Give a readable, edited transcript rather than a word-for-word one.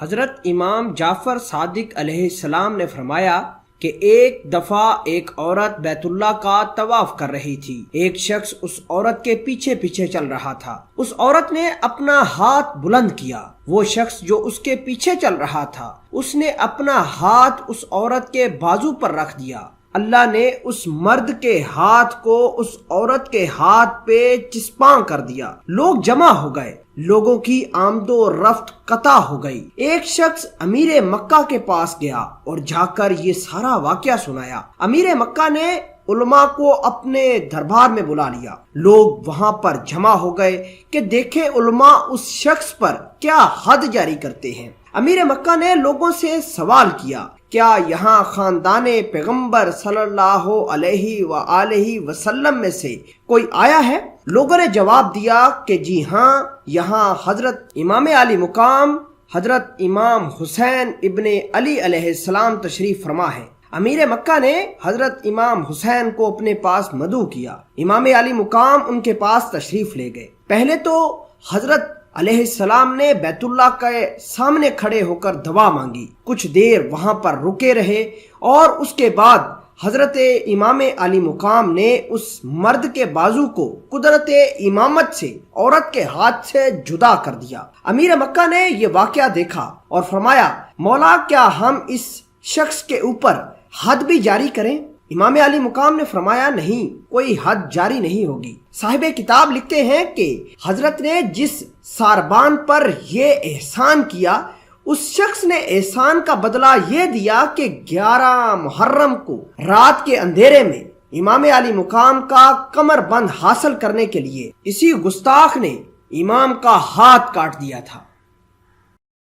حضرت امام جعفر صادق علیہ السلام نے فرمایا کہ ایک دفعہ ایک عورت بیت اللہ کا طواف کر رہی تھی۔ ایک شخص اس عورت کے پیچھے پیچھے چل رہا تھا۔ اس عورت نے اپنا ہاتھ بلند کیا۔ وہ شخص جو اس کے پیچھے چل رہا تھا، اس نے اپنا ہاتھ اس عورت کے بازو پر رکھ دیا۔ اللہ نے اس مرد کے ہاتھ کو اس عورت کے ہاتھ پہ چسپاں کر دیا۔ لوگ جمع ہو گئے، لوگوں کی آمد و رفت قطع ہو گئی۔ ایک شخص امیر مکہ کے پاس گیا اور جا کر یہ سارا واقعہ سنایا۔ امیر مکہ نے علماء کو اپنے دربار میں بلا لیا۔ لوگ وہاں پر جمع ہو گئے کہ دیکھیں علماء اس شخص پر کیا حد جاری کرتے ہیں۔ امیر مکہ نے لوگوں سے سوال کیا، کیا یہاں خاندان پیغمبر صلی اللہ علیہ وآلہ وسلم میں سے کوئی آیا ہے؟ لوگوں نے جواب دیا کہ جی ہاں، یہاں حضرت امام علی مقام حضرت امام حسین ابن علی علیہ السلام تشریف فرما ہے۔ امیر مکہ نے حضرت امام حسین کو اپنے پاس مدعو کیا۔ امام علی مقام ان کے پاس تشریف لے گئے۔ پہلے تو حضرت علیہ السلام نے بیت اللہ کے سامنے کھڑے ہو کر دعا مانگی۔ کچھ دیر وہاں پر رکے رہے اور اس کے بعد حضرت امام علی مقام نے اس مرد کے بازو کو قدرت امامت سے عورت کے ہاتھ سے جدا کر دیا۔ امیر مکہ نے یہ واقعہ دیکھا اور فرمایا، مولا کیا ہم اس شخص کے اوپر حد بھی جاری کریں؟ امام علی مقام نے فرمایا، نہیں، کوئی حد جاری نہیں ہوگی۔ صاحب کتاب لکھتے ہیں کہ حضرت نے جس ساربان پر یہ احسان کیا، اس شخص نے احسان کا بدلہ یہ دیا کہ 11 محرم کو رات کے اندھیرے میں امام علی مقام کا کمر بند حاصل کرنے کے لیے اسی گستاخ نے امام کا ہاتھ کاٹ دیا تھا۔